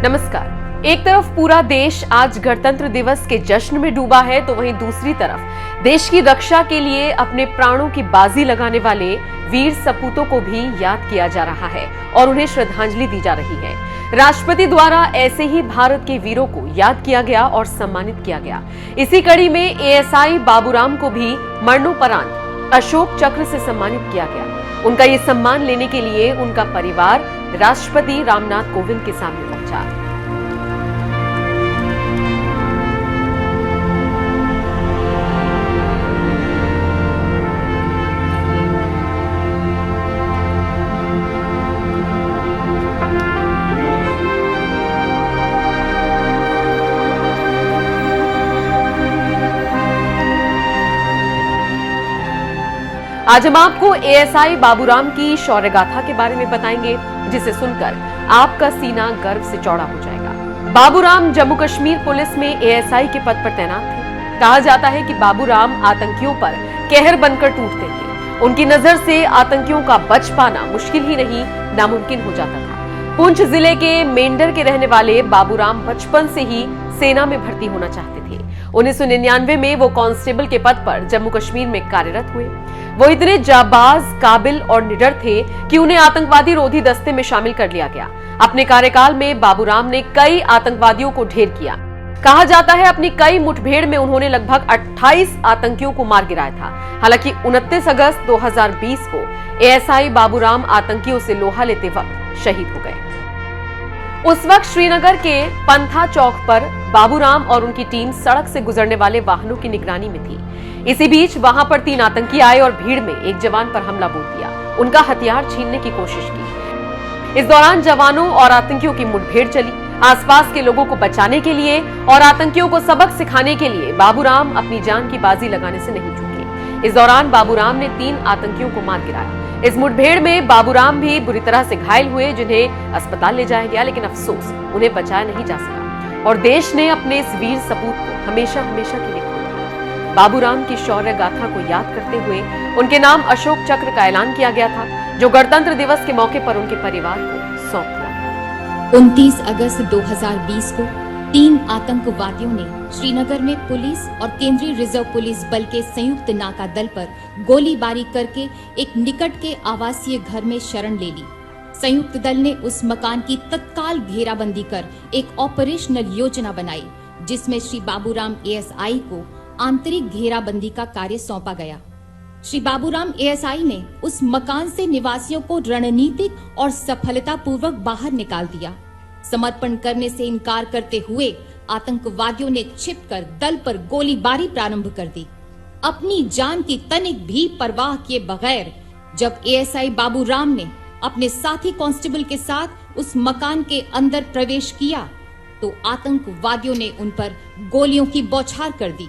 नमस्कार। एक तरफ पूरा देश आज गणतंत्र दिवस के जश्न में डूबा है, तो वहीं दूसरी तरफ देश की रक्षा के लिए अपने प्राणों की बाजी लगाने वाले वीर सपूतों को भी याद किया जा रहा है और उन्हें श्रद्धांजलि दी जा रही है। राष्ट्रपति द्वारा ऐसे ही भारत के वीरों को याद किया गया और सम्मानित किया गया। इसी कड़ी में एएसआई बाबूराम को भी मरणोपरांत अशोक चक्र से सम्मानित किया गया। उनका ये सम्मान लेने के लिए उनका परिवार राष्ट्रपति रामनाथ कोविंद के सामने पहुंचा। आज हम आपको एएसआई बाबूराम की शौर्य गाथा के बारे में बताएंगे, जिसे सुनकर आपका सीना गर्व से चौड़ा हो जाएगा। बाबूराम जम्मू कश्मीर पुलिस में एएसआई के पद पर तैनात थे। कहा जाता है कि बाबूराम आतंकियों पर कहर बनकर टूटते थे। उनकी नजर से आतंकियों का बच पाना मुश्किल ही नहीं, नामुमकिन हो जाता था। पुंछ जिले के मेंढर के रहने वाले बाबूराम बचपन से ही सेना में भर्ती होना चाहते थे। 1999 में वो कांस्टेबल के पद पर जम्मू कश्मीर में कार्यरत हुए। वो इतने जाबाज, काबिल और निडर थे कि उन्हें आतंकवादी रोधी दस्ते में शामिल कर लिया गया। अपने कार्यकाल में बाबूराम ने कई आतंकवादियों को ढेर किया। कहा जाता है अपनी कई मुठभेड़ में उन्होंने लगभग 28 आतंकियों को मार गिराया था। हालांकि 29 अगस्त 2020 को एएसआई बाबूराम आतंकियों से लोहा लेते वक्त शहीद हो गए। उस वक्त श्रीनगर के पंथा चौक पर बाबूराम और उनकी टीम सड़क से गुजरने वाले वाहनों की निगरानी में थी। इसी बीच वहां पर 3 आतंकी आए और भीड़ में एक जवान पर हमला बोल दिया। उनका हथियार छीनने की कोशिश की। इस दौरान जवानों और आतंकियों की मुठभेड़ चली। आसपास के लोगों को बचाने के लिए और आतंकियों को सबक सिखाने के लिए बाबूराम अपनी जान की बाजी लगाने से नहीं चूके। इस दौरान बाबूराम ने 3 आतंकियों को मार गिराया। इस मुठभेड़ में बाबूराम भी बुरी तरह से घायल हुए, जिन्हें अस्पताल ले जाया गया, लेकिन अफसोस उन्हें बचाया नहीं जा सका और देश ने अपने इस वीर सपूत को हमेशा हमेशा के लिए खो दिया। बाबूराम की शौर्य गाथा को याद करते हुए उनके नाम अशोक चक्र का ऐलान किया गया था, जो गणतंत्र दिवस के मौके पर उनके परिवार को सौंप दिया गया। 29 अगस्त 2020 को 3 आतंकवादियों ने श्रीनगर में पुलिस और केंद्रीय रिजर्व पुलिस बल के संयुक्त नाका दल पर गोलीबारी करके एक निकट के आवासीय घर में शरण ले ली। संयुक्त दल ने उस मकान की तत्काल घेराबंदी कर एक ऑपरेशनल योजना बनाई, जिसमें श्री बाबूराम एएसआई को आंतरिक घेराबंदी का कार्य सौंपा गया। श्री बाबूराम एएसआई ने उस मकान से निवासियों को रणनीतिक और सफलतापूर्वक बाहर निकाल दिया। समर्पण करने से इनकार करते हुए आतंकवादियों ने छिपकर दल पर गोलीबारी प्रारंभ कर दी। अपनी जान की तनिक भी परवाह किए बगैर जब एएसआई बाबूराम ने अपने साथी कांस्टेबल के साथ उस मकान के अंदर प्रवेश किया, तो आतंकवादियों ने उन पर गोलियों की बौछार कर दी।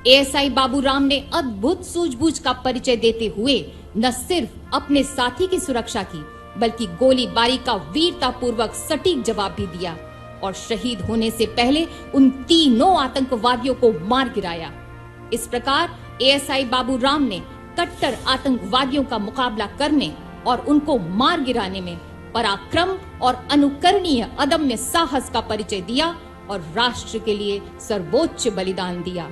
एएसआई बाबूराम ने अद्भुत सूझबूझ का परिचय देते हुए न सिर्फ अपने साथी की सुरक्षा की, बल्कि गोलीबारी का वीरतापूर्वक सटीक जवाब भी दिया और शहीद होने से पहले उन तीनों आतंकवादियों को मार गिराया। इस प्रकार एएसआई बाबूराम ने कट्टर आतंकवादियों का मुकाबला करने और उनको मार गिराने में पराक्रम और अनुकरणीय अदम्य साहस का परिचय दिया और राष्ट्र के लिए सर्वोच्च बलिदान दिया।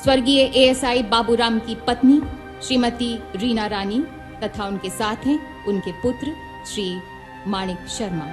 स्वर्गीय एएसआई बाबूराम की पत्नी श्रीमती रीना रानी तथा उनके साथ हैं उनके पुत्र श्री माणिक शर्मा।